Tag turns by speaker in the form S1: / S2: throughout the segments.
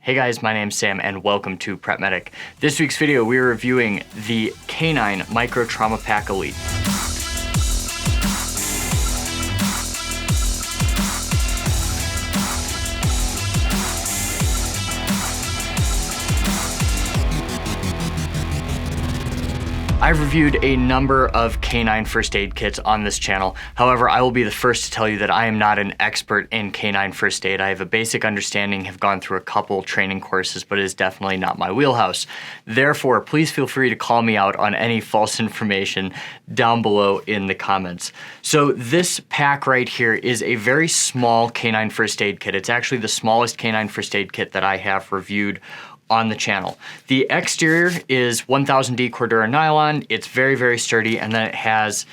S1: Hey guys, my name's Sam and welcome to Prep Medic. This week's video, we're reviewing the K9 Micro TraumaPAK Elite. I've reviewed a number of K9 first aid kits on this channel. However, I will be the first to tell you that I am not an expert in K9 first aid. I have a basic understanding, have gone through a couple training courses, but it is definitely not my wheelhouse. Therefore, please feel free to call me out on any false information down below in the comments. So this pack right here is a very small K9 first aid kit. It's actually the smallest K9 first aid kit that I have reviewed on the channel. The exterior is 1000D Cordura nylon. It's very, very sturdy, and then it has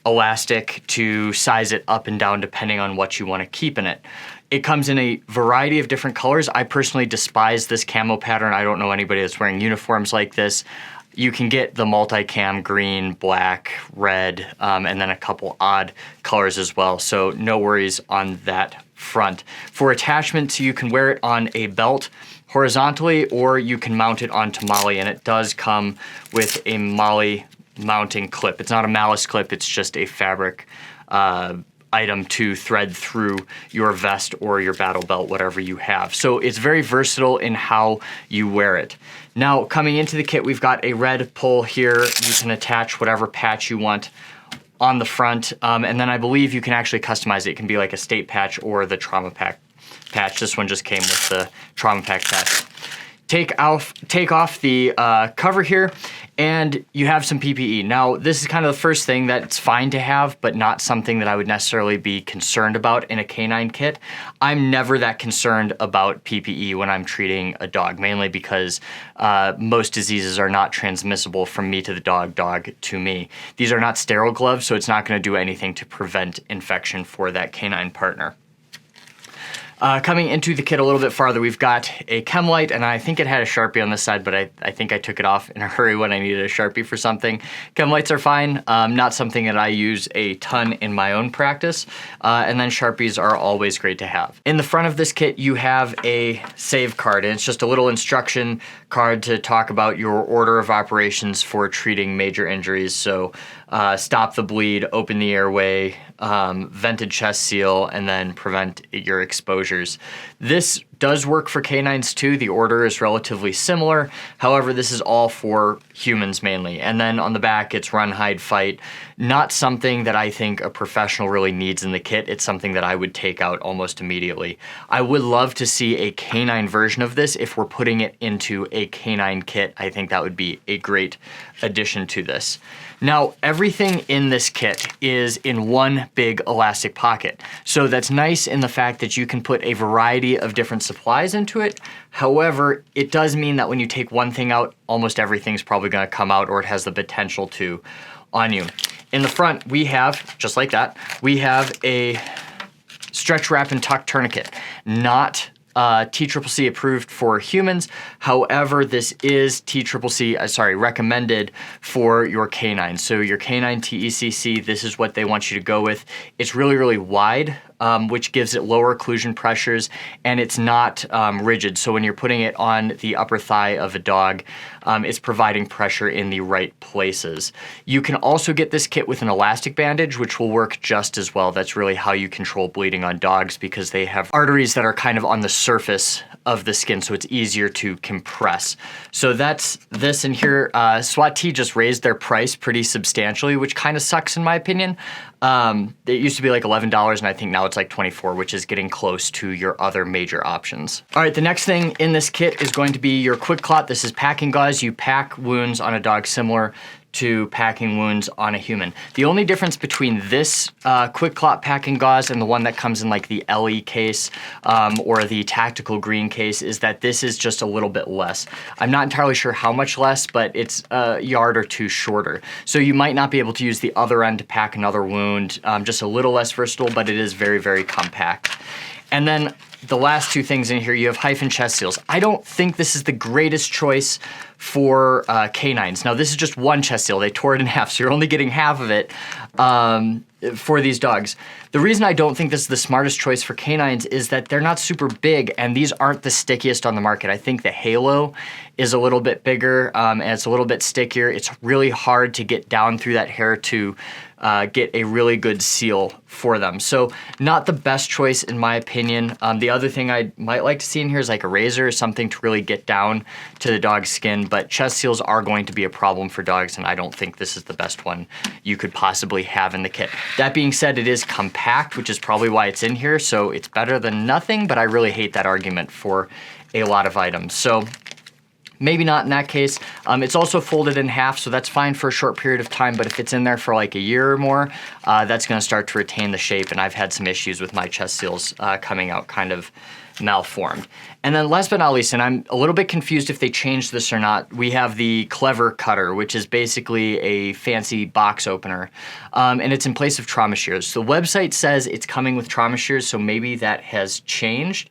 S1: elastic to size it up and down depending on what you want to keep in it. It comes in a variety of different colors. I personally despise this camo pattern. I don't know anybody that's wearing uniforms like this. You can get the multicam green, black, red, and then a couple odd colors as well. So no worries on that front. For attachments, you can wear it on a belt horizontally, or you can mount it onto MOLLE, and it does come with a MOLLE mounting clip. It's not a malice clip, it's just a fabric item to thread through your vest or your battle belt, whatever you have. So it's very versatile in how you wear it. Now, coming into the kit, we've got a red pull here. You can attach whatever patch you want on the front, and then I believe you can actually customize it. It can be like a state patch or the TraumaPAK patch. This one just came with the TraumaPAK patch. Take off the cover here, and you have some PPE. Now, this is kind of the first thing that's fine to have, but not something that I would necessarily be concerned about in a K9 kit. I'm never that concerned about PPE when I'm treating a dog, mainly because most diseases are not transmissible from me to the dog, dog to me. These are not sterile gloves, so it's not going to do anything to prevent infection for that canine partner. Coming into the kit a little bit farther, we've got a chem light, and I think it had a Sharpie on this side, but I think I took it off in a hurry when I needed a Sharpie for something. Chem lights are fine, not something that I use a ton in my own practice, and then Sharpies are always great to have. In the front of this kit, you have a save card, and it's just a little instruction card to talk about your order of operations for treating major injuries. So stop the bleed, open the airway, vented chest seal, and then prevent your exposures. This does work for canines too. The order is relatively similar. However, this is all for humans mainly. And then on the back, it's run, hide, fight. Not something that I think a professional really needs in the kit. It's something that I would take out almost immediately. I would love to see a canine version of this if we're putting it into a canine kit. I think that would be a great addition to this. Now, everything in this kit is in one big elastic pocket. So that's nice in the fact that you can put a variety of different supplies into it. However, it does mean that when you take one thing out, almost everything's probably going to come out, or it has the potential to on you. In the front, we have, just like that, we have a stretch wrap and tuck tourniquet. Not TCCC approved for humans. However, this is recommended for your canine. So your canine TECC, this is what they want you to go with. It's really, really wide, which gives it lower occlusion pressures, and it's not rigid. So when you're putting it on the upper thigh of a dog, it's providing pressure in the right places. You can also get this kit with an elastic bandage, which will work just as well. That's really how you control bleeding on dogs, because they have arteries that are kind of on the surface of the skin, so it's easier to compress. So that's this in here. SWAT T just raised their price pretty substantially, which kind of sucks in my opinion. It used to be like $11, and I think now it's like $24, which is getting close to your other major options. All right, the next thing in this kit is going to be your quick clot. This is packing gauze. You pack wounds on a dog similar to packing wounds on a human. The only difference between this quick clot packing gauze and the one that comes in like the LE case or the tactical green case is that this is just a little bit less. I'm not entirely sure how much less, but it's a yard or two shorter. So you might not be able to use the other end to pack another wound, just a little less versatile, but it is very, very compact. And then the last two things in here, you have hyphen chest seals. I don't think this is the greatest choice for canines. Now, this is just one chest seal. They tore it in half, so you're only getting half of it. for these dogs. The reason I don't think this is the smartest choice for canines is that they're not super big, and these aren't the stickiest on the market. I think the Halo is a little bit bigger, and it's a little bit stickier. It's really hard to get down through that hair to get a really good seal for them. So not the best choice in my opinion. The other thing I might like to see in here is like a razor or something to really get down to the dog's skin, but chest seals are going to be a problem for dogs, and I don't think this is the best one you could possibly have in the kit. That being said, it is compact, which is probably why it's in here, so it's better than nothing, but I really hate that argument for a lot of items. So maybe not in that case. It's also folded in half, so that's fine for a short period of time, but if it's in there for like a year or more, that's gonna start to retain the shape, and I've had some issues with my chest seals coming out kind of malformed. And then last but not least, and I'm a little bit confused if they changed this or not, we have the Clever Cutter, which is basically a fancy box opener, and it's in place of trauma shears. The website says it's coming with trauma shears, so maybe that has changed.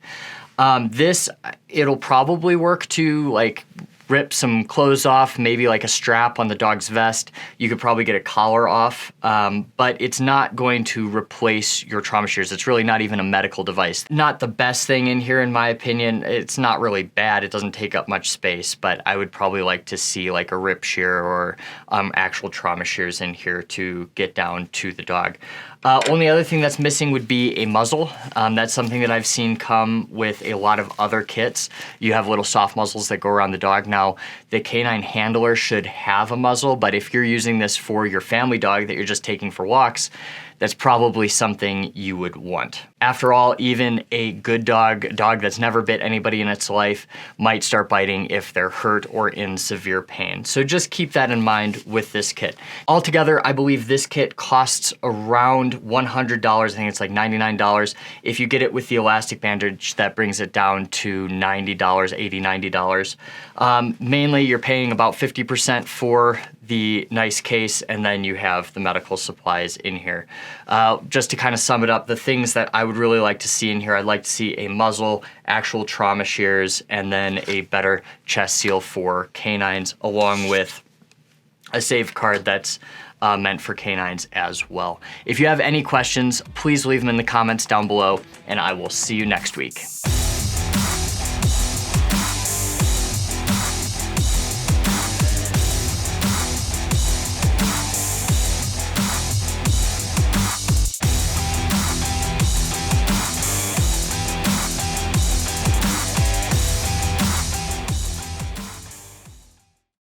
S1: It'll probably work to like rip some clothes off, maybe like a strap on the dog's vest. You could probably get a collar off, but it's not going to replace your trauma shears. It's really not even a medical device. Not the best thing in here in my opinion. It's not really bad. It doesn't take up much space, but I would probably like to see like a rip shear or actual trauma shears in here to get down to the dog. Only other thing that's missing would be a muzzle. That's something that I've seen come with a lot of other kits. You have little soft muzzles that go around the dog. Now, the K9 handler should have a muzzle, but if you're using this for your family dog that you're just taking for walks, that's probably something you would want. After all, even a good dog, a dog that's never bit anybody in its life, might start biting if they're hurt or in severe pain. So just keep that in mind with this kit. Altogether, I believe this kit costs around $100. I think it's like $99. If you get it with the elastic bandage, that brings it down to $90, $80, $90. Mainly, you're paying about 50% for the nice case, and then you have the medical supplies in here. Just to kind of sum it up, the things that I would really like to see in here, I'd like to see a muzzle, actual trauma shears, and then a better chest seal for canines, along with a safeguard that's meant for canines as well. If you have any questions, please leave them in the comments down below, and I will see you next week.